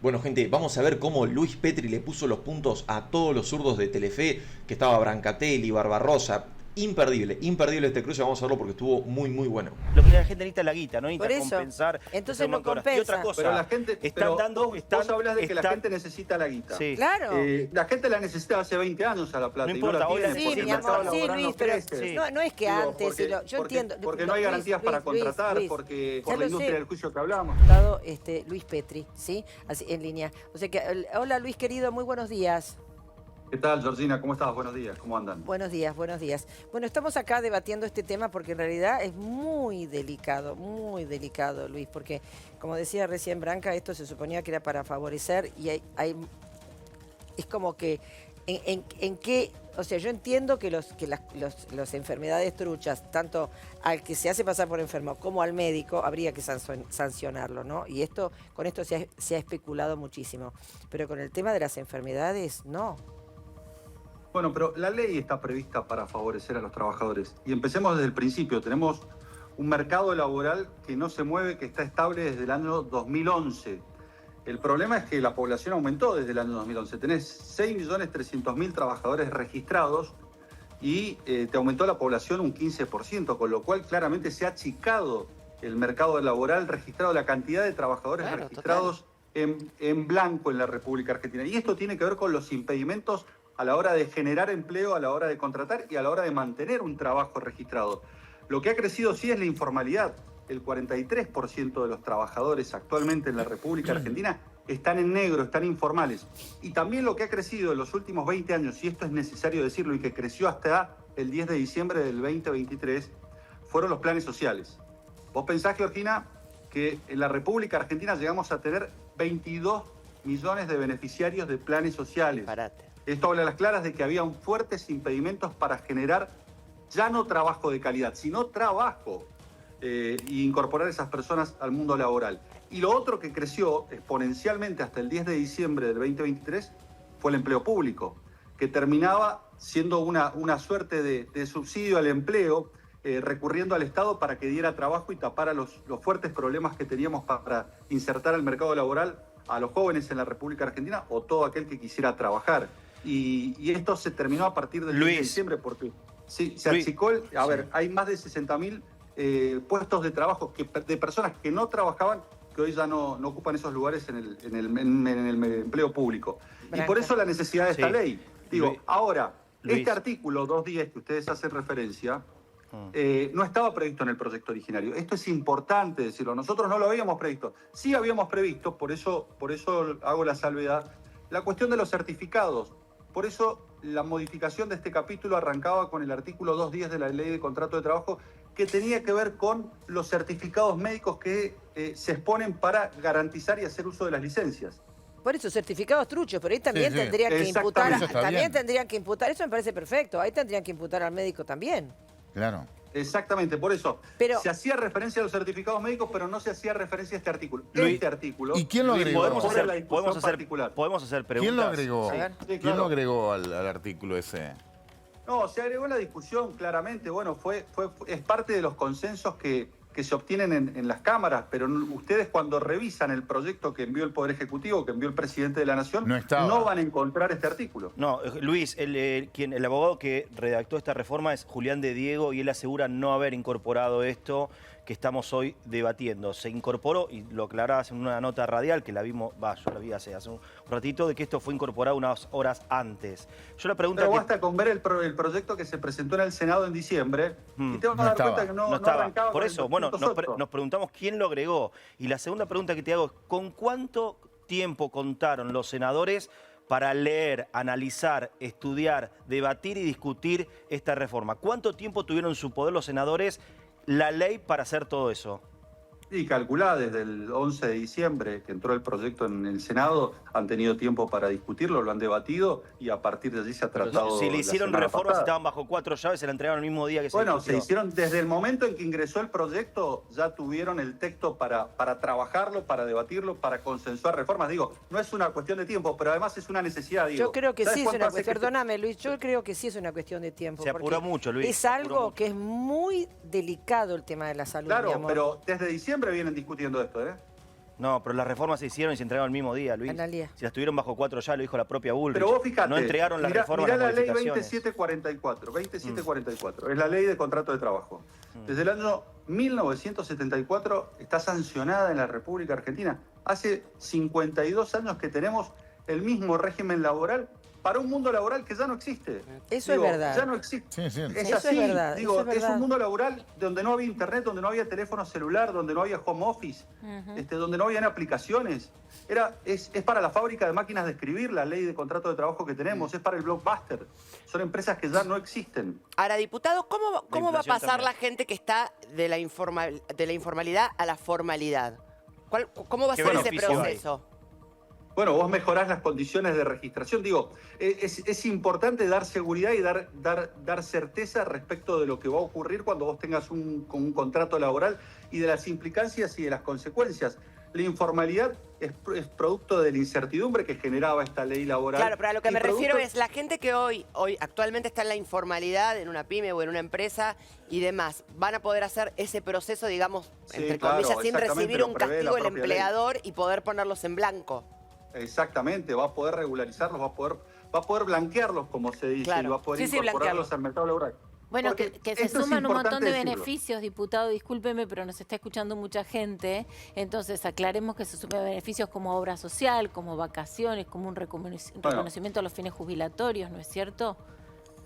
Bueno, gente, vamos a ver cómo Luis Petri le puso los puntos a todos los zurdos de Telefe, que estaba Brancatelli, Barbarosa. Imperdible, imperdible este cruce, vamos a verlo porque estuvo muy, muy bueno. Lo que la gente necesita la guita, no Por necesita eso, compensar. entonces no compensa. Y otra cosa, Pero la gente, vos hablas de que la gente necesita la guita. Sí. Claro. La gente la necesita hace 20 años a La Plata. No y no importa, la hoy la tiene, Sí, porque mi el amor, mercado sí, laboral Luis, no pero crece. no es que Digo, antes, porque- yo porque- entiendo. Porque no hay garantías para contratar, Luis, porque ya por la lo industria sé. del juicio que hablamos. Dado, Luis Petri, ¿sí? Así, en línea. O sea que, hola Luis querido, muy buenos días. ¿Qué tal, Georgina? ¿Cómo estás? Buenos días. ¿Cómo andan? Buenos días, buenos días. Bueno, estamos acá debatiendo este tema porque en realidad es muy delicado, Luis, porque como decía recién Branca, esto se suponía que era para favorecer y es como que en qué, o sea, yo entiendo que las enfermedades truchas, tanto al que se hace pasar por enfermo como al médico, habría que sancionarlo, ¿no? Y con esto se ha especulado muchísimo, pero con el tema de las enfermedades, no. Bueno, pero la ley está prevista para favorecer a los trabajadores. Y empecemos desde el principio. Tenemos un mercado laboral que no se mueve, que está estable desde el año 2011. El problema es que la población aumentó desde el año 2011. Tenés 6.300.000 trabajadores registrados y te aumentó la población un 15%, con lo cual claramente se ha achicado el mercado laboral registrado, la cantidad de trabajadores registrados en blanco en la República Argentina. Y esto tiene que ver con los impedimentos a la hora de generar empleo, a la hora de contratar y a la hora de mantener un trabajo registrado. Lo que ha crecido sí es la informalidad. El 43% de los trabajadores actualmente en la República Argentina están en negro, están informales. Y también lo que ha crecido en los últimos 20 años, y esto es necesario decirlo, y que creció hasta el 10 de diciembre del 2023, fueron los planes sociales. ¿Vos pensás, Georgina, que en la República Argentina llegamos a tener 22 millones de beneficiarios de planes sociales? Parate. Esto habla a las claras de que había fuertes impedimentos para generar ya no trabajo de calidad, sino trabajo e incorporar a esas personas al mundo laboral. Y lo otro que creció exponencialmente hasta el 10 de diciembre del 2023 fue el empleo público, que terminaba siendo una suerte de subsidio al empleo, recurriendo al Estado para que diera trabajo y tapara los fuertes problemas que teníamos para insertar al mercado laboral a los jóvenes en la República Argentina o todo aquel que quisiera trabajar. Y esto se terminó a partir del 10 de diciembre porque sí, se achicó. A ver, hay más de 60.000 puestos de trabajo de personas que no trabajaban, que hoy ya no ocupan esos lugares en el empleo público. Branca. Y por eso la necesidad de esta ley. Digo, Luis. ahora, Luis. este artículo 210 que ustedes hacen referencia, no estaba previsto en el proyecto originario. Esto es importante decirlo. Nosotros no lo habíamos previsto. Sí habíamos previsto, por eso hago la salvedad, la cuestión de los certificados. Por eso la modificación de este capítulo arrancaba con el artículo 210 de la Ley de Contrato de Trabajo, que tenía que ver con los certificados médicos que se exponen para garantizar y hacer uso de las licencias. Por eso, certificados truchos, pero ahí también Sí, sí. tendrían que imputar, Eso está bien. eso me parece perfecto, ahí tendrían que imputar al médico también. Claro. Exactamente, por eso Pero- se hacía referencia a los certificados médicos, pero no se hacía referencia a este artículo. Luis, Este artículo. ¿y quién lo agregó? Podemos Sobre la hacer, discusión particular. podemos hacer preguntas. ¿Quién lo agregó? A ver. Sí, ¿Quién claro. lo agregó al artículo ese? No, se agregó en la discusión claramente. Bueno, es parte de los consensos que se obtienen en las cámaras, pero ustedes cuando revisan el proyecto que envió el Poder Ejecutivo, que envió el Presidente de la Nación, No estaba. no van a encontrar este artículo. No, Luis, el abogado que redactó esta reforma es Julián de Diego y él asegura no haber incorporado esto que estamos hoy debatiendo. Se incorporó, y lo aclarabas en una nota radial que la vimos, yo la vi hace un ratito, de que esto fue incorporado unas horas antes. Yo la pregunta Pero que... basta con ver el proyecto que se presentó en el Senado en diciembre y te vas a No dar estaba. cuenta que no estaba. arrancaba Por con eso, el bueno, 208. nos preguntamos quién lo agregó. Y la segunda pregunta que te hago es, ¿con cuánto tiempo contaron los senadores para leer, analizar, estudiar, debatir y discutir esta reforma? ¿Cuánto tiempo tuvieron en su poder los senadores la ley para hacer todo eso? Y calculá, desde el 11 de diciembre que entró el proyecto en el Senado, han tenido tiempo para discutirlo, lo han debatido y a partir de allí se ha tratado. Si le la hicieron semana reformas, pasada. estaban bajo 4 llaves, se la entregaron el mismo día que se Bueno, se discutió. hicieron desde el momento en que ingresó el proyecto, ya tuvieron el texto para trabajarlo, para debatirlo, para consensuar reformas. Digo, no es una cuestión de tiempo, pero además es una necesidad. Digo, Yo creo que ¿sabes sí es cuánto una hace cuestión, que perdóname Luis, yo creo que sí es una cuestión de tiempo. Se apuró porque mucho, Luis, Es se apuró algo mucho. que es muy delicado el tema de la salud, mi Claro, amor. pero desde diciembre vienen discutiendo esto, ¿eh? No, pero las reformas se hicieron y se entregaron el mismo día, Luis. Analía. Si las tuvieron bajo 4 ya, lo dijo la propia Bullrich. Pero vos fijate, no entregaron las reformas, mirá las la ley modificaciones. 2744, es la ley de contrato de trabajo. Desde el año 1974 está sancionada en la República Argentina. Hace 52 años que tenemos el mismo régimen laboral para un mundo laboral que ya no existe. Eso es verdad. Ya no existe. Sí, sí. Es Eso es así. verdad, Digo, eso es verdad. un mundo laboral donde no había internet, donde no había teléfono celular, donde no había home office, donde no habían aplicaciones. Es para la fábrica de máquinas de escribir la ley de contrato de trabajo que tenemos, es para el blockbuster. Son empresas que ya no existen. Ahora, diputado, ¿cómo va a inflación pasar también. la gente que está de la informalidad a la formalidad? ¿Cómo va a ¿Qué ser ese beneficio hay? proceso? Bueno, vos mejorás las condiciones de registración. Digo, es importante dar seguridad y dar certeza respecto de lo que va a ocurrir cuando vos tengas un contrato laboral y de las implicancias y de las consecuencias. La informalidad es producto de la incertidumbre que generaba esta ley laboral. Claro, pero a lo que Y me refiero producto- es la gente que hoy actualmente está en la informalidad, en una pyme o en una empresa y demás, van a poder hacer ese proceso, digamos, Sí, entre claro, comillas, sin exactamente, recibir lo un prevé la castigo el propia ley. empleador y poder ponerlos en blanco. Exactamente, va a poder regularizarlos, va a poder blanquearlos, como se dice, Claro. y va a poder Sí, sí, incorporarlos al mercado laboral. Bueno, Porque que se esto es suman un montón importante de decirlo. beneficios, diputado, discúlpeme, pero nos está escuchando mucha gente. Entonces, aclaremos que se suman beneficios como obra social, como vacaciones, como un reconocimiento a los fines jubilatorios, ¿no es cierto?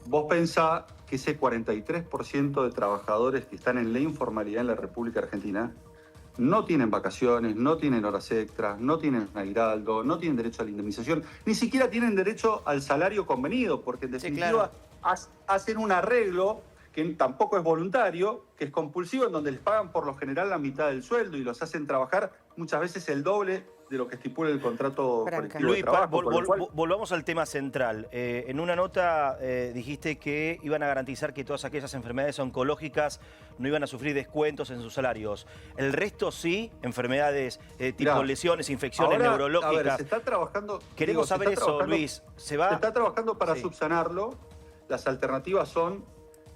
Vos pensá que ese 43% de trabajadores que están en la informalidad en la República Argentina no tienen vacaciones, no tienen horas extras, no tienen aguinaldo, no tienen derecho a la indemnización, ni siquiera tienen derecho al salario convenido, porque en definitiva hacen un arreglo que tampoco es voluntario, que es compulsivo, en donde les pagan por lo general la mitad del sueldo y los hacen trabajar muchas veces el doble de lo que estipula el contrato Branca. colectivo de Luis, trabajo. con lo cual- volvamos al tema central. En una nota dijiste que iban a garantizar que todas aquellas enfermedades oncológicas no iban a sufrir descuentos en sus salarios. El resto sí, enfermedades tipo Mirá, lesiones, infecciones ahora, neurológicas. A ver, se está trabajando... Queremos se saber está eso, trabajando- Luis. Se Se va. está trabajando para Sí. subsanarlo. Las alternativas son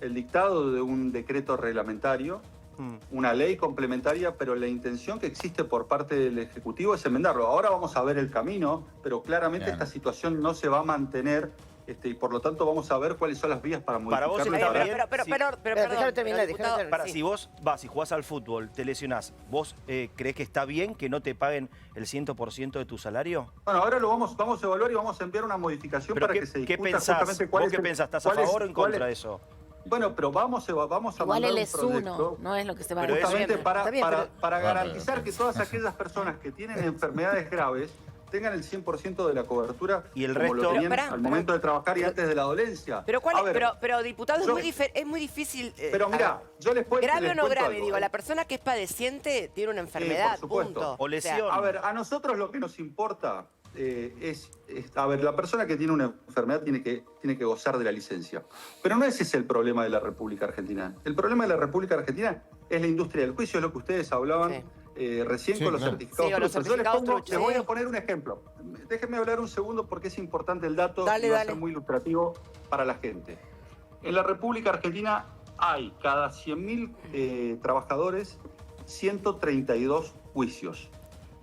el dictado de un decreto reglamentario, una ley complementaria, pero la intención que existe por parte del Ejecutivo es enmendarlo. Ahora vamos a ver el camino, pero claramente Bien. esta situación no se va a mantener y por lo tanto vamos a ver cuáles son las vías para Para vos modificarlo. está Pero, bien. pero, Sí. pero, Déjalo perdón, terminar, pero, déjalo diputado, terminar. Para, sí. si vos vas y jugás al fútbol, te lesionás, ¿vos creés que está bien que no te paguen el 100% de tu salario? Bueno, ahora lo vamos a evaluar y vamos a enviar una modificación ¿Pero para qué, que se qué discuta pensás? justamente cuál ¿Vos es qué el- pensás? ¿Estás a cuál es- favor o en cuál contra de es- eso? Bueno, pero vamos a Igual mandar él un es proyecto. uno, no es lo que se va a Pero decir. Justamente Está bien, para No, garantizar pero- que todas aquellas personas que tienen enfermedades graves tengan el 100% de la cobertura Y el como resto- lo tenían Pero, pará, al momento de trabajar y pero- antes de la dolencia. Pero, A ver, pero diputado, yo- es muy difícil. pero mira, yo les puedo grave o no grave, algo, digo, ¿eh? la persona que es padeciente tiene una enfermedad, supuesto. punto. O lesión. A ver, a nosotros lo que nos importa a ver, la persona que tiene una enfermedad tiene que gozar de la licencia. Pero no ese es el problema de la República Argentina. El problema de la República Argentina es la industria del juicio, es lo que ustedes hablaban recién Sí, con los claro. certificados Sí, con los truchos. Yo certificados truchos. les voy Sí. a poner un ejemplo. Déjenme hablar un segundo porque es importante el dato Dale, y va a dale. ser muy ilustrativo para la gente. En la República Argentina hay cada 100.000 trabajadores 132 juicios.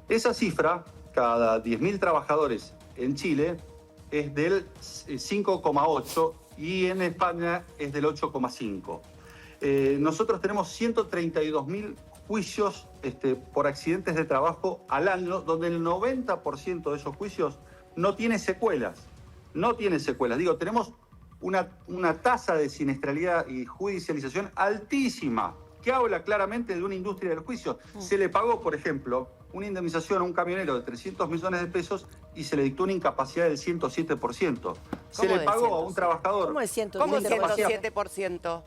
Esa cifra, cada 10.000 trabajadores en Chile, es del 5,8 y en España es del 8,5. Nosotros tenemos 132.000 juicios por accidentes de trabajo al año, donde el 90% de esos juicios no tiene secuelas. No tiene secuelas. Digo, tenemos una tasa de siniestralidad y judicialización altísima, que habla claramente de una industria del juicio. Se le pagó, por ejemplo, una indemnización a un camionero de 300 millones de pesos y se le dictó una incapacidad del 107%. Se ¿Cómo le del pagó a 107? un trabajador... ¿Cómo es 107%? ¿Cómo Incapacidad. 107%?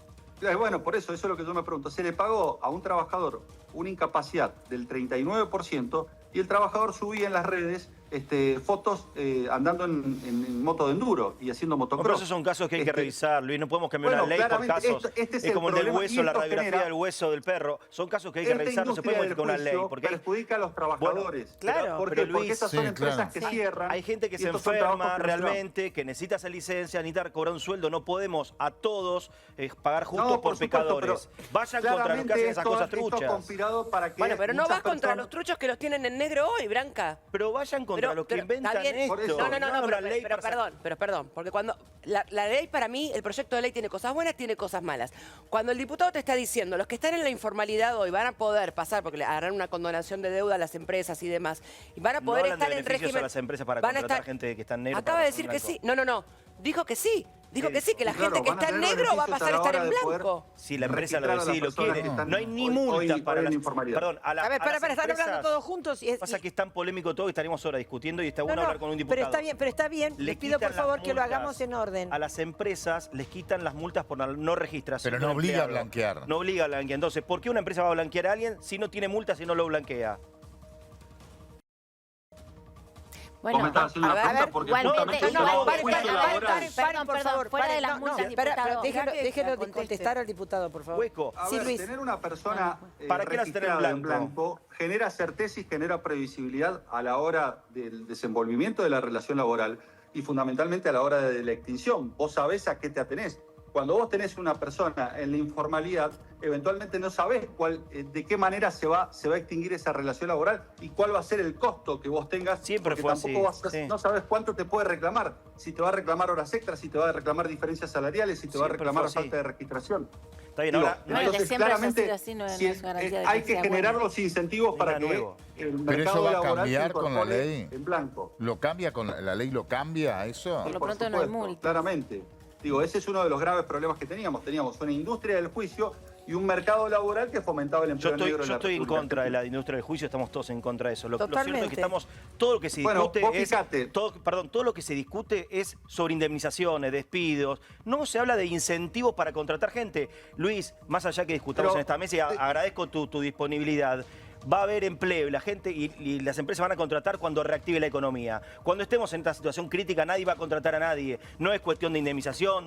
Bueno, por eso es lo que yo me pregunto. Se le pagó a un trabajador una incapacidad del 39% y el trabajador subía en las redes fotos andando en moto de enduro y haciendo motocross. Pero esos son casos que hay que revisar, Luis. No podemos cambiar una ley por casos. Es como el del hueso, la radiografía del hueso del perro. Son casos que hay que revisar, no se puede modificar una ley. Porque perjudica a los trabajadores. Claro, porque estas son empresas que cierran. Hay gente que se enferma realmente, que necesita hacer licencia, necesita cobrar un sueldo. No podemos a todos pagar justos por pecadores. Vayan contra los que hacen esas cosas truchas. Bueno, pero no vas contra los truchos que los tienen en negro hoy, Branca. Pero vayan contra los que inventan esto. No, pero perdón, porque cuando la ley, para mí, el proyecto de ley tiene cosas buenas, tiene cosas malas. Cuando el diputado te está diciendo, los que están en la informalidad hoy van a poder pasar, porque le harán una condonación de deuda a las empresas y demás, y van a poder estar en régimen... a las empresas para contratar gente que está en negro. Acaba de decir que sí. No. Dijo que sí. Dijo que sí, que la gente que está en negro va a pasar a estar en blanco. Si la empresa lo decide y lo quiere, no hay ni multa para la informalidad. Perdón, a ver, están hablando todos juntos. Pasa que es tan polémico todo que estaríamos ahora discutiendo y está bueno hablar con un diputado. Pero está bien. Les pido por favor que lo hagamos en orden. A las empresas les quitan las multas por no registración. Pero no obliga a blanquear. No obliga a blanquear. Entonces, ¿por qué una empresa va a blanquear a alguien si no tiene multas y no lo blanquea? Bueno, vos me estás haciendo una pregunta porque justamente paren, por favor, fuera de las multas, diputado. Déjelo de contestar al diputado, por favor. Hueco. A ver, tener una persona ¿para qué registrada en blanco genera certeza y genera previsibilidad a la hora del desenvolvimiento de la relación laboral y fundamentalmente a la hora de la extinción. Vos sabés a qué te atenés. Cuando vos tenés una persona en la informalidad, eventualmente no sabés de qué manera se va a extinguir esa relación laboral y cuál va a ser el costo que vos tengas. Siempre fue así. No sabés cuánto te puede reclamar. Si te va a reclamar horas extras, si te va a reclamar diferencias salariales, si te va a reclamar falta de registración. Está bien, ahora... Entonces, claramente, hay que generar los incentivos para que el mercado laboral se incorpore en blanco. ¿Lo cambia con la ley? ¿Lo cambia eso? Por lo pronto no hay multa. Claramente. Ese es uno de los graves problemas que teníamos. Teníamos una industria del juicio y un mercado laboral que fomentaba el empleo negro. Yo estoy en contra de la industria del juicio, estamos todos en contra de eso. Lo cierto es que todo lo que se discute todo lo que se discute es sobre indemnizaciones, despidos. No se habla de incentivos para contratar gente. Luis, más allá que discutamos en esta mesa y agradezco tu disponibilidad. Va a haber empleo y la gente y las empresas van a contratar cuando reactive la economía. Cuando estemos en esta situación crítica, nadie va a contratar a nadie. No es cuestión de indemnización,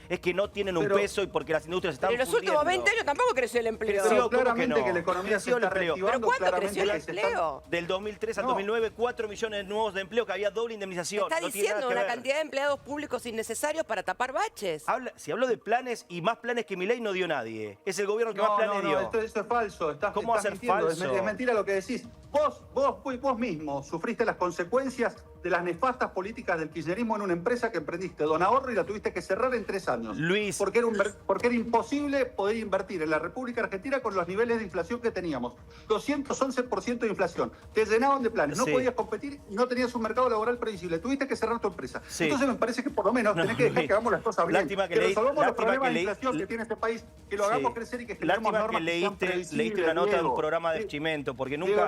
es que no tienen un peso y porque las industrias están Pero en los últimos 20 años tampoco creció el empleo. Pero claramente que la economía se está reactivando. ¿Pero cuándo creció el empleo? Del 2003 al 2009, 4 millones nuevos de empleo, que había doble indemnización. Está diciendo una cantidad de empleados públicos innecesarios para tapar baches. Si habló de planes y más planes que mi ley no dio nadie. Es el gobierno que más planes dio. Eso es falso. ¿Cómo va a ser falso? Es mentira lo que decís. Vos mismo sufriste las consecuencias de las nefastas políticas del kirchnerismo en una empresa que emprendiste Don Ahorro y la tuviste que cerrar en 3 años. Luis. Porque era imposible poder invertir en la República Argentina con los niveles de inflación que teníamos. 211% de inflación. Te llenaban de planes. No podías competir y no tenías un mercado laboral previsible. Tuviste que cerrar tu empresa. Entonces me parece que por lo menos tenés que dejar que hagamos las cosas bien. Lástima que resolvamos los problemas de inflación que tiene este país, que lo hagamos crecer y que generemos normas que leíste una nota de un programa de Chimento, porque nunca...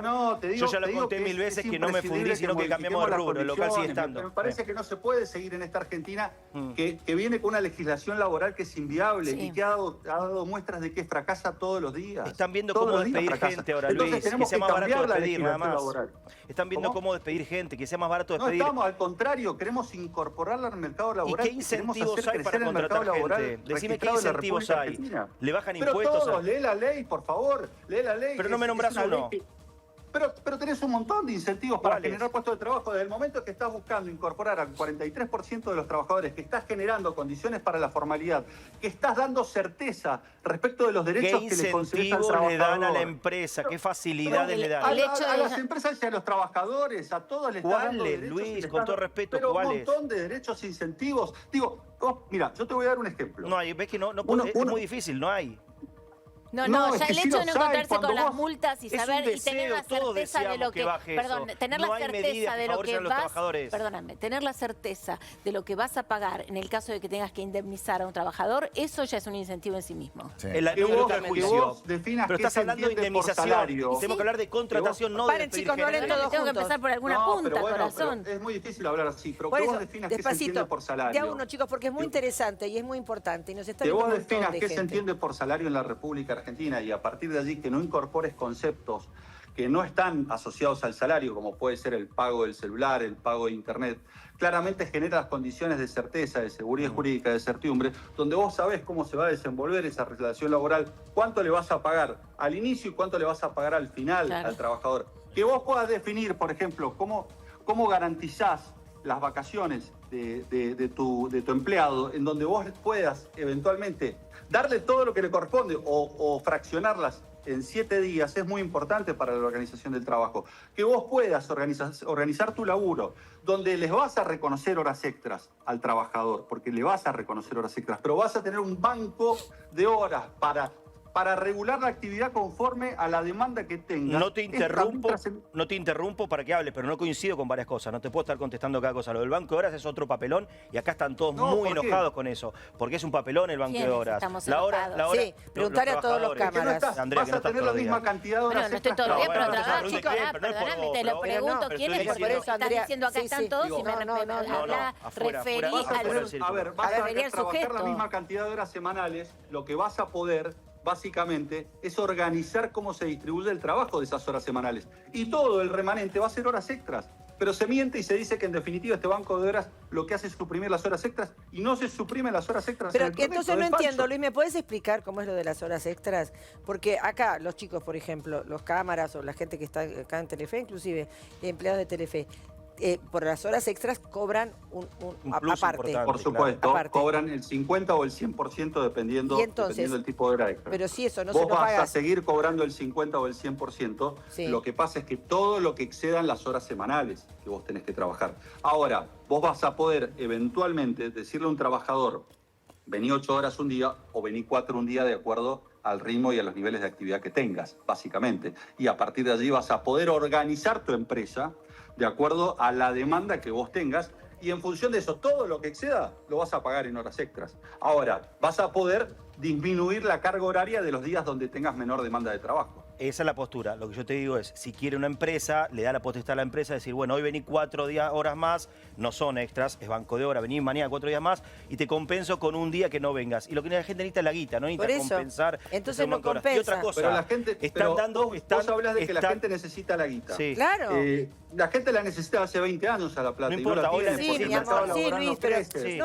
yo ya lo conté 1000 veces que no me fundí, sino que cambiamos de rubro. El local sigue estando. Me parece que no se puede seguir en esta Argentina que viene con una legislación laboral que es inviable y que ha dado muestras de que fracasa todos los días. Están viendo cómo despedir gente ahora, Luis, que sea más barato despedir, nada más. Están viendo cómo despedir gente, que sea más barato despedir. No estamos, al contrario, queremos incorporarla al mercado laboral. ¿Y qué incentivos hay para contratar gente? Decime qué incentivos hay. ¿Le bajan impuestos? Pero todos, lee la ley, por favor, lee la ley. Pero no me nombras uno. Pero tenés un montón de incentivos para generar puestos de trabajo. Desde el momento que estás buscando incorporar al 43% de los trabajadores, que estás generando condiciones para la formalidad, que estás dando certeza respecto de los derechos que le concedes al trabajador. ¿Qué incentivos le dan a la empresa? ¿Qué facilidades le dan? A las empresas y a los trabajadores, a todos les están dando derechos. Luis, con todo respeto, pero ¿cuáles? Un montón de derechos, incentivos. Digo, mira, yo te voy a dar un ejemplo. No hay, ves que es muy difícil, no hay. No, ya el hecho de no encontrarse con las multas y saber y tener la certeza de lo que, tener la certeza de lo que vas, perdóname, tener la certeza de lo que vas a pagar en el caso de que tengas que indemnizar a un trabajador, eso ya es un incentivo en sí mismo. Que vos definas pero estás hablando de indemnización. Tenemos que hablar de contratación, no de despedir gente. Tengo que empezar por alguna punta, corazón. Es muy difícil hablar así, pero que vos definas qué se entiende por salario. De a uno, chicos, porque es muy interesante y es muy importante. Que vos definas qué se entiende por salario en la República Argentina y a partir de allí que no incorpores conceptos que no están asociados al salario, como puede ser el pago del celular, el pago de internet, claramente genera las condiciones de certeza, de seguridad jurídica, de certidumbre, donde vos sabés cómo se va a desenvolver esa relación laboral, cuánto le vas a pagar al inicio y cuánto le vas a pagar al final al trabajador. Que vos puedas definir, por ejemplo, cómo garantizás las vacaciones de tu empleado, en donde vos puedas eventualmente darle todo lo que le corresponde o fraccionarlas en 7 días, es muy importante para la organización del trabajo. Que vos puedas organizar tu laburo, donde les vas a reconocer horas extras al trabajador, porque le vas a reconocer horas extras, pero vas a tener un banco de horas para regular la actividad conforme a la demanda que tengas. No te interrumpo para que hables, pero no coincido con varias cosas. No te puedo estar contestando cada cosa. Lo del banco de horas es otro papelón y acá están todos muy enojados con eso. Porque es un papelón el banco de horas. La hora, sí, preguntarle a todos los cámaras. Andrea, vas a tener la misma cantidad de horas. No estoy todo el día, pero trabajo, chicos. Perdóname, te lo pregunto. ¿Quién es? Porque estás diciendo acá están todos y me referí a ver, vas a trabajar la misma cantidad de horas semanales. Lo que vas a poder, básicamente, es organizar cómo se distribuye el trabajo de esas horas semanales. Y todo el remanente va a ser horas extras. Pero se miente y se dice que en definitiva este banco de horas lo que hace es suprimir las horas extras y no se suprimen las horas extras. Pero que entonces no entiendo, Luis, ¿me puedes explicar cómo es lo de las horas extras? Porque acá los chicos, por ejemplo, los cámaras o la gente que está acá en Telefe, inclusive empleados de Telefe, por las horas extras cobran un aparte. Por supuesto, cobran el 50 o el 100% dependiendo del tipo de hora extra. Pero si eso no se lo pagas, pagas, vas a seguir cobrando el 50 o el 100%. Sí. Lo que pasa es que todo lo que excedan las horas semanales que vos tenés que trabajar. Ahora, vos vas a poder eventualmente decirle a un trabajador, vení 8 horas un día o vení 4 un día de acuerdo al ritmo y a los niveles de actividad que tengas, básicamente. Y a partir de allí vas a poder organizar tu empresa de acuerdo a la demanda que vos tengas y en función de eso, todo lo que exceda lo vas a pagar en horas extras. Ahora, vas a poder disminuir la carga horaria de los días donde tengas menor demanda de trabajo. Esa es la postura. Lo que yo te digo es, si quiere una empresa, le da la potestad a la empresa de decir, bueno, hoy vení 4 horas más, no son extras, es banco de hora, vení mañana 4 días más y te compenso con un día que no vengas. Y lo que la gente necesita es la guita, no necesita compensar. Entonces no compensa. Y otra cosa, pero la gente, vos hablas de que la gente necesita la guita. Sí. Claro. La gente la necesita hace 20 años a la plata. No importa, y no la tiene, sí, mi amor, sí, Luis, pero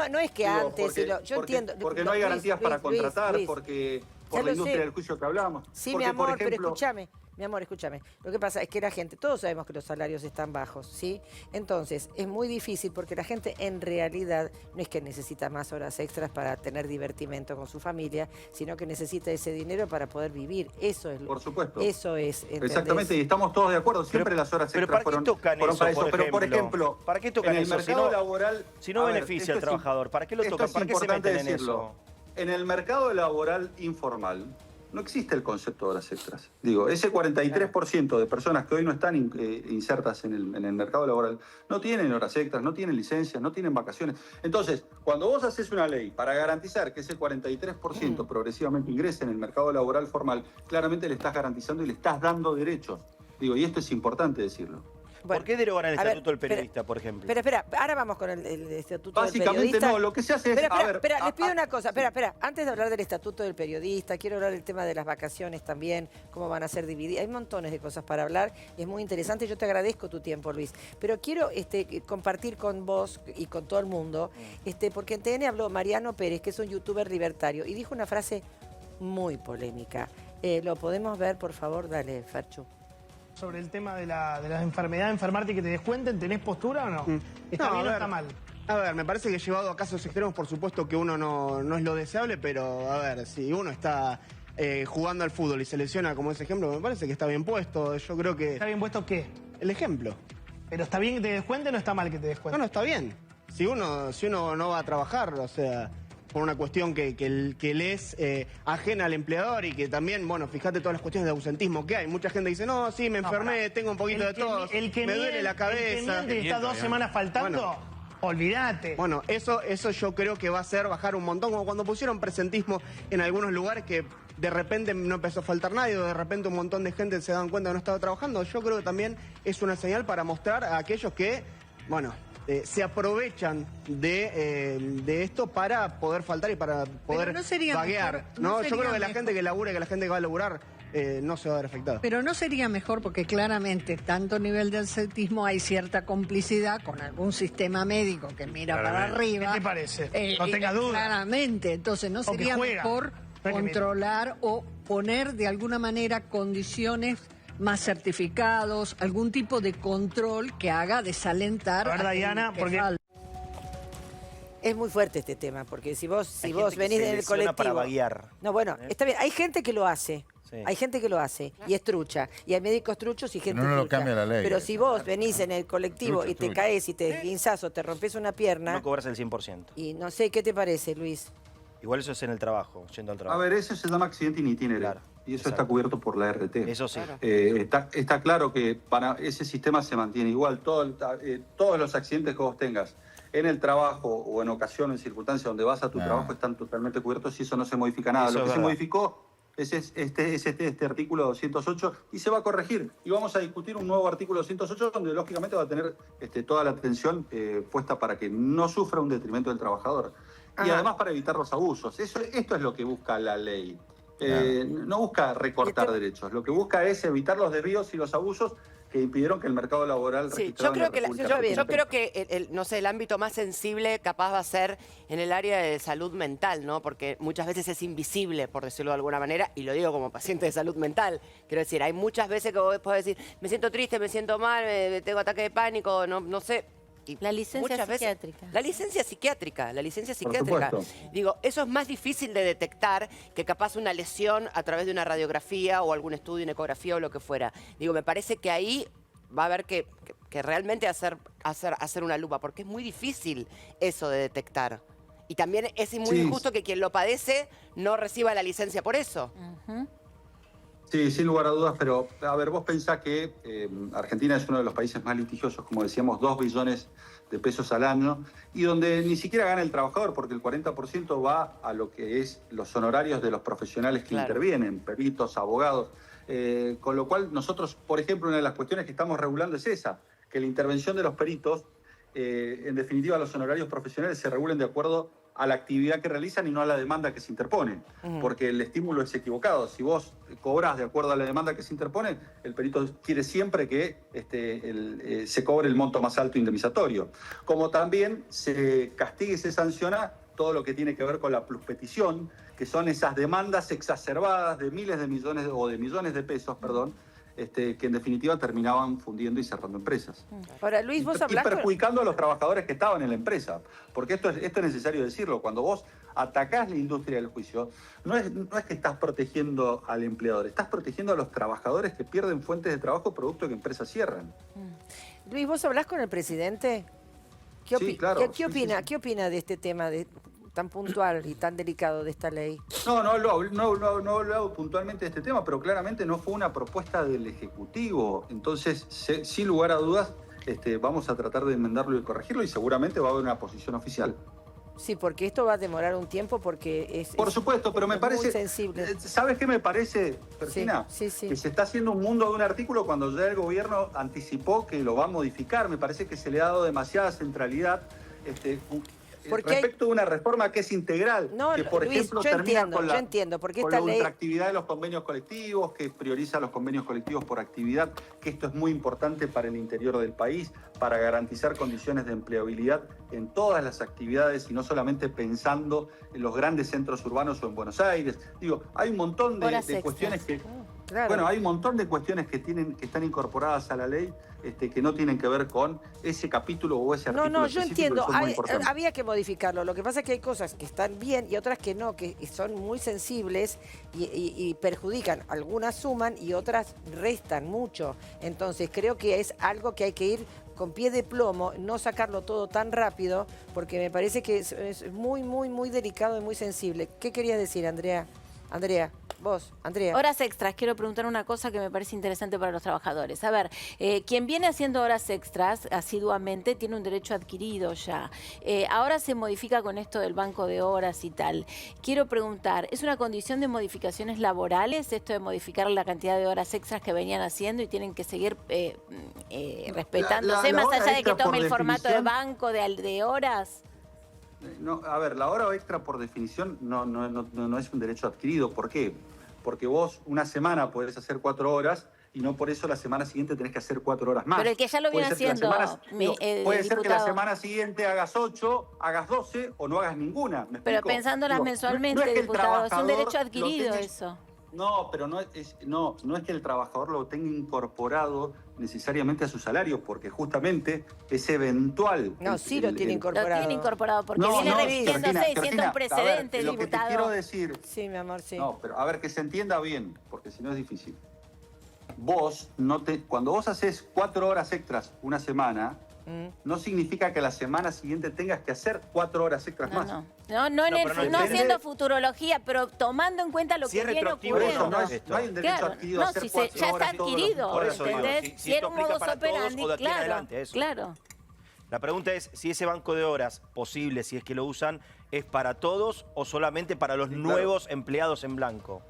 no es que antes, yo entiendo. Porque no hay garantías para contratar, porque por la industria del juicio que hablamos. Sí, mi amor, pero escúchame. Mi amor, escúchame. Lo que pasa es que la gente, todos sabemos que los salarios están bajos, ¿sí? Entonces, es muy difícil porque la gente en realidad no es que necesita más horas extras para tener divertimento con su familia, sino que necesita ese dinero para poder vivir. Eso es. Por supuesto. Eso es. ¿entendés? Exactamente, y estamos todos de acuerdo. Siempre las horas extras fueron para eso. Pero, por ejemplo, ¿para qué tocan en el eso? mercado laboral, si no beneficia al trabajador, ¿para qué lo tocan? ¿Para qué se meten en eso? En el mercado laboral informal no existe el concepto de horas extras. Digo, ese 43% de personas que hoy no están insertas en el mercado laboral no tienen horas extras, no tienen licencias, no tienen vacaciones. Entonces, cuando vos haces una ley para garantizar que ese 43% progresivamente ingrese en el mercado laboral formal, claramente le estás garantizando y le estás dando derechos. Digo, y esto es importante decirlo. Bueno, ¿por qué derogan el estatuto del periodista, por ejemplo? Espera, ahora vamos con el estatuto del periodista. Básicamente no, lo que se hace es... Espera, les pido una cosa, espera, antes de hablar del estatuto del periodista, quiero hablar del tema de las vacaciones también, cómo van a ser divididas, hay montones de cosas para hablar, es muy interesante, yo te agradezco tu tiempo, Luis, pero quiero compartir con vos y con todo el mundo, porque en TN habló Mariano Pérez, que es un youtuber libertario, y dijo una frase muy polémica. ¿Lo podemos ver, por favor? Dale, Ferchu. Sobre el tema de la enfermedad, enfermarte y que te descuenten, ¿tenés postura o no? ¿Está bien o está mal? A ver, me parece que llevado a casos extremos, por supuesto que uno no es lo deseable, pero a ver, si uno está jugando al fútbol y se lesiona como ese ejemplo, me parece que está bien puesto. Yo creo que... ¿Está bien puesto qué? El ejemplo. ¿Pero está bien que te descuenten o está mal que te descuenten? No, está bien. Si uno no va a trabajar, o sea... por una cuestión que le es ajena al empleador y que también, bueno, fíjate todas las cuestiones de ausentismo que hay. Mucha gente dice, no, sí, me enfermé, tengo un poquito de tos, me duele la cabeza. El que está 2 semanas faltando, olvídate. Bueno, eso yo creo que va a hacer bajar un montón, como cuando pusieron presentismo en algunos lugares que de repente no empezó a faltar nadie, o de repente un montón de gente se dan cuenta que no estaba trabajando. Yo creo que también es una señal para mostrar a aquellos que, bueno... se aprovechan de esto para poder faltar y para poder vaguear. Yo creo que la gente que labura y que la gente que va a laburar no se va a ver afectado. Pero no sería mejor, porque claramente, tanto a nivel de ausentismo, hay cierta complicidad con algún sistema médico que mira para arriba. ¿Qué te parece? No tengas duda. Claramente, entonces no sería mejor controlar o poner de alguna manera condiciones más certificados, algún tipo de control que haga desalentar a Diana, porque es muy fuerte este tema, porque si vos venís del colectivo para vaguear. No, bueno, está bien, hay gente que lo hace. Sí. Hay gente que lo hace y es trucha. Y hay médicos truchos y gente no trucha. lo cambia la ley. Pero si vos venís en el colectivo Trucha, y te trucha. caes y te esguinzás o te rompes una pierna, No cobras el 100%. y no sé, ¿qué te parece, Luis? Igual eso es en el trabajo, yendo al A trabajo. ver, eso se llama accidente in itinere. Claro, Y eso exacto. está cubierto por la RT. Eso sí. Está claro que para ese sistema se mantiene igual. Todos los accidentes que vos tengas en el trabajo o en ocasión, en circunstancias donde vas a tu trabajo, están totalmente cubiertos y eso no se modifica nada. Eso Lo es que se verdad. modificó es este artículo 208 y se va a corregir. Y vamos a discutir un nuevo artículo 208 donde lógicamente va a tener toda la atención puesta para que no sufra un detrimento del trabajador. Y además para evitar los abusos. Esto es lo que busca la ley. No busca recortar derechos, lo que busca es evitar los desvíos y los abusos que impidieron que el mercado laboral Sí, registrado yo creo en que, la República Argentina. yo creo que no sé, el ámbito más sensible capaz va a ser en el área de salud mental, ¿no? Porque muchas veces es invisible, por decirlo de alguna manera, y lo digo como paciente de salud mental. Quiero decir, hay muchas veces que vos podés decir, me siento triste, me siento mal, tengo ataque de pánico, no sé. Y La licencia muchas veces- psiquiátrica. La licencia Por psiquiátrica. supuesto. Digo, eso es más difícil de detectar que capaz una lesión a través de una radiografía o algún estudio, una ecografía o lo que fuera. Digo, me parece que ahí va a haber que realmente hacer una lupa, porque es muy difícil eso de detectar. Y también es muy Sí. injusto que quien lo padece no reciba la licencia por eso. Ujú. Sí, sin lugar a dudas, pero a ver, vos pensás que Argentina es uno de los países más litigiosos, como decíamos, 2 billones de pesos al año, y donde ni siquiera gana el trabajador, porque el 40% va a lo que es los honorarios de los profesionales que Claro. intervienen, peritos, abogados, con lo cual nosotros, por ejemplo, una de las cuestiones que estamos regulando es esa, que la intervención de los peritos, en definitiva los honorarios profesionales se regulen de acuerdo a la actividad que realizan y no a la demanda que se interpone, porque el estímulo es equivocado. Si vos cobrás de acuerdo a la demanda que se interpone, el perito quiere siempre que se cobre el monto más alto indemnizatorio. Como también se castiga y se sanciona todo lo que tiene que ver con la pluspetición, que son esas demandas exacerbadas de miles de millones o de millones de pesos, perdón, que en definitiva terminaban fundiendo y cerrando empresas. Ahora, Luis, vos Y hablás con... perjudicando a los trabajadores que estaban en la empresa. Porque esto es necesario decirlo. Cuando vos atacás la industria del juicio, no es que estás protegiendo al empleador, estás protegiendo a los trabajadores que pierden fuentes de trabajo producto de que empresas cierran. Luis, ¿vos hablás con el presidente? Sí, claro. ¿Qué Sí, opina? sí, sí. ¿Qué opina de este tema tan puntual y tan delicado de esta ley? No he hablado puntualmente de este tema, pero claramente no fue una propuesta del Ejecutivo. Entonces, sin lugar a dudas, vamos a tratar de enmendarlo y corregirlo y seguramente va a haber una posición oficial. Sí, porque esto va a demorar un tiempo porque es... Por supuesto, pero me es parece... muy sensible. ¿Sabes qué me parece, Cristina? Sí, sí. Que se está haciendo un mundo de un artículo cuando ya el gobierno anticipó que lo va a modificar. Me parece que se le ha dado demasiada centralidad Porque respecto de una reforma que es integral. No, que, por Luis, ejemplo, yo termina entiendo, porque con esta la ley... ultraactividad de los convenios colectivos, que prioriza los convenios colectivos por actividad, que esto es muy importante para el interior del país, para garantizar condiciones de empleabilidad en todas las actividades y no solamente pensando en los grandes centros urbanos o en Buenos Aires. Digo, hay un montón de cuestiones que... Claro. Bueno, hay un montón de cuestiones que están incorporadas a la ley que no tienen que ver con ese capítulo o ese artículo. No, yo específico, entiendo, que son muy importantes. había que modificarlo. Lo que pasa es que hay cosas que están bien y otras que no, que son muy sensibles y perjudican. Algunas suman y otras restan mucho. Entonces creo que es algo que hay que ir con pie de plomo, no sacarlo todo tan rápido, porque me parece que es muy, muy, muy delicado y muy sensible. ¿Qué querías decir, Andrea? Andrea, vos, Andrea. Horas extras. Quiero preguntar una cosa que me parece interesante para los trabajadores. A ver, quien viene haciendo horas extras asiduamente tiene un derecho adquirido ya. Ahora se modifica con esto del banco de horas y tal. Quiero preguntar, ¿es una condición de modificaciones laborales esto de modificar la cantidad de horas extras que venían haciendo y tienen que seguir respetándose la más hora allá de que extra, por tome el formato de definición, banco, de horas? No, a ver, la hora extra por definición no es un derecho adquirido. ¿Por qué? porque vos una semana podés hacer 4 horas y no por eso la semana siguiente tenés que hacer 4 horas más. Pero el que ya lo viene haciendo, puede ser que la semana siguiente hagas 8, hagas 12 o no hagas ninguna. ¿Me pero explico? pensándolas mensualmente, no es que diputado, es un derecho adquirido eso. No, pero no es que el trabajador lo tenga incorporado necesariamente a su salario, porque justamente es eventual. No, sí lo tiene incorporado. Lo tiene incorporado, porque viene repitiéndose y siendo un precedente, diputado. Lo que te quiero decir... Sí, mi amor, sí. No, pero a ver, que se entienda bien, porque si no es difícil. Vos, cuando vos haces 4 horas extras una semana... no significa que la semana siguiente tengas que hacer 4 horas extras más. No haciendo futurología, pero tomando en cuenta lo que viene ocurriendo. No hay un derecho adquirido a hacer 4 horas. Ya está adquirido, ¿entendés? Si esto aplica para todos o de aquí en adelante, eso. Claro. La pregunta es si ese banco de horas posible, si es que lo usan, es para todos o solamente para los nuevos empleados en blanco.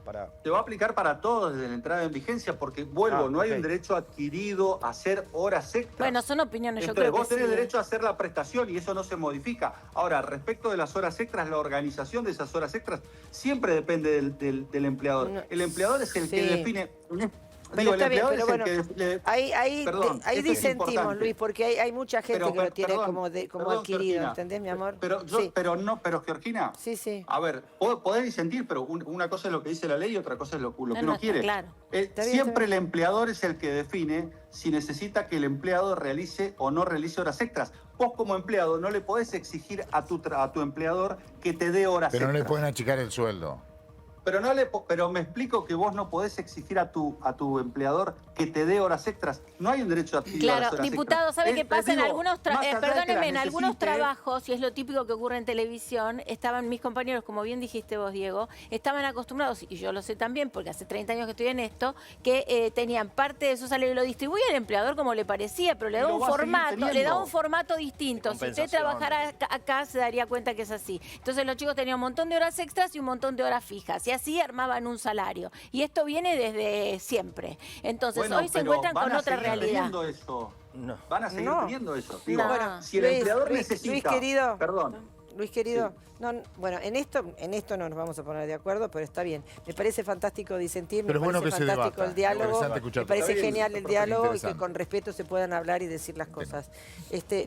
Se va a aplicar para todos desde la entrada en vigencia, porque vuelvo, no hay un derecho adquirido a hacer horas extras. Bueno, son opiniones, entonces, yo creo que vos tenés derecho a hacer la prestación y eso no se modifica. Ahora, respecto de las horas extras, la organización de esas horas extras siempre depende del empleador. El empleador es el que define... Pero está bien, pero bueno, ahí disentimos, Luis, porque hay mucha gente que lo tiene como adquirido, Georgina, ¿entendés, mi amor? Pero Georgina, sí. A ver, podés disentir, pero una cosa es lo que dice la ley y otra cosa es lo que uno quiere. Claro. Siempre el empleador es el que define si necesita que el empleado realice o no realice horas extras. Vos como empleado no le podés exigir a tu empleador que te dé horas extras. Pero no le pueden achicar el sueldo. Pero me explico que vos no podés exigir a tu empleador que te dé horas extras. No hay un derecho adquirido a las horas diputado, extras. ¿sabe qué pasa? En algunos perdóneme, en algunos necesite... trabajos, y es lo típico que ocurre en televisión, estaban mis compañeros, como bien dijiste vos, Diego, estaban acostumbrados, y yo lo sé también, porque hace 30 años que estoy en esto, que tenían parte de su salario, lo distribuía el empleador como le parecía, pero le daba un formato distinto. Si usted trabajara acá, se daría cuenta que es así. Entonces los chicos tenían un montón de horas extras y un montón de horas fijas. Y así armaban un salario. Y esto viene desde siempre. Entonces, hoy se encuentran con otra realidad. No. Van a seguir teniendo eso. Digo, si el empleador necesita... Luis, querido. Perdón. Luis, querido. Bueno, en esto no nos vamos a poner de acuerdo, pero está bien. Me parece fantástico disentir, me parece fantástico el diálogo, me parece genial el diálogo y que con respeto se puedan hablar y decir las cosas.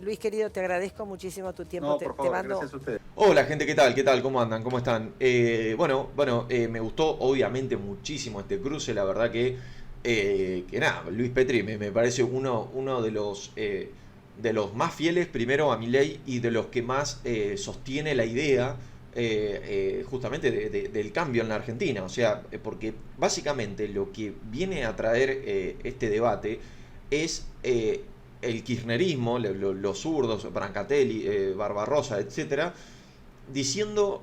Luis, querido, te agradezco muchísimo tu tiempo. Por favor, gracias a ustedes. Hola, gente, ¿qué tal? ¿Qué tal? ¿Cómo andan? ¿Cómo están? Me gustó obviamente muchísimo este cruce, la verdad que nada, Luis Petri me parece uno de los más fieles primero a Milei y de los que más sostiene la idea justamente del cambio en la Argentina. O sea, porque básicamente lo que viene a traer este debate es el kirchnerismo, los zurdos, Brancatelli, Barbarossa, etcétera, diciendo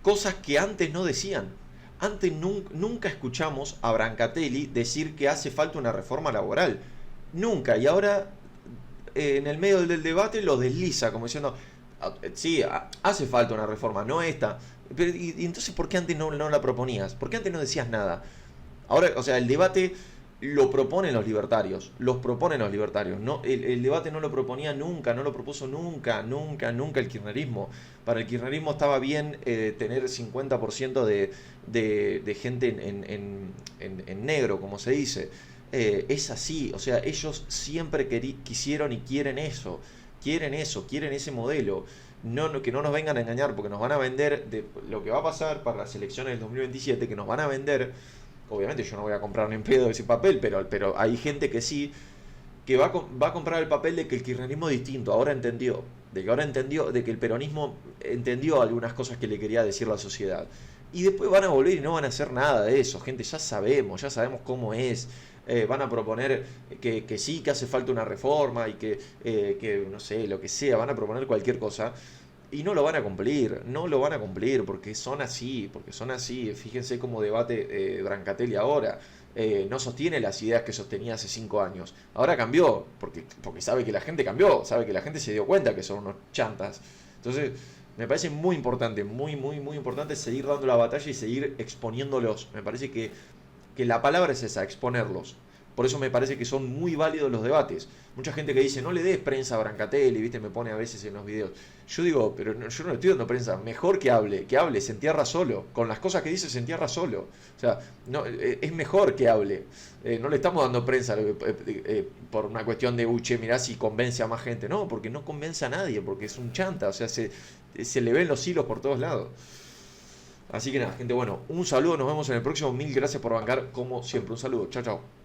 cosas que antes no decían. Antes nunca escuchamos a Brancatelli decir que hace falta una reforma laboral. Nunca. Y ahora en el medio del debate lo desliza como diciendo, sí, hace falta una reforma, no esta. Pero, y entonces, ¿por qué antes no la proponías? ¿Por qué antes no decías nada? Ahora, o sea, el debate lo proponen los libertarios, No, el debate no lo proponía nunca, no lo propuso nunca el kirchnerismo. Para el kirchnerismo estaba bien tener 50% de gente en negro, como se dice. Es así, o sea, ellos siempre quisieron y quieren ese modelo. Que no nos vengan a engañar, porque nos van a vender lo que va a pasar para las elecciones del 2027, que nos van a vender. Obviamente yo no voy a comprar ni en pedo ese papel, pero hay gente que sí, que va a comprar el papel de que el kirchnerismo es distinto, ahora entendió, de que el peronismo entendió algunas cosas que le quería decir la sociedad. Y después van a volver y no van a hacer nada de eso, gente, ya sabemos cómo es. Van a proponer que sí, que hace falta una reforma y que no sé, lo que sea, van a proponer cualquier cosa. Y no lo van a cumplir, porque son así, Fíjense cómo debate Brancatelli ahora. No sostiene las ideas que sostenía hace 5 años. Ahora cambió, porque sabe que la gente cambió, sabe que la gente se dio cuenta que son unos chantas. Entonces, me parece muy importante, muy importante seguir dando la batalla y seguir exponiéndolos. Me parece que la palabra es esa, exponerlos. Por eso me parece que son muy válidos los debates. Mucha gente que dice, no le des prensa a Brancatelli, ¿viste? Me pone a veces en los videos. Yo digo, pero no, yo no le estoy dando prensa. Mejor que hable, se entierra solo. Con las cosas que dice se entierra solo. O sea, no, es mejor que hable. No le estamos dando prensa por una cuestión de, che, mirá si convence a más gente. No, porque no convence a nadie, porque es un chanta. O sea, se le ven los hilos por todos lados. Así que nada, gente, bueno, un saludo, nos vemos en el próximo. Mil gracias por bancar, como siempre. Un saludo, chao, chao.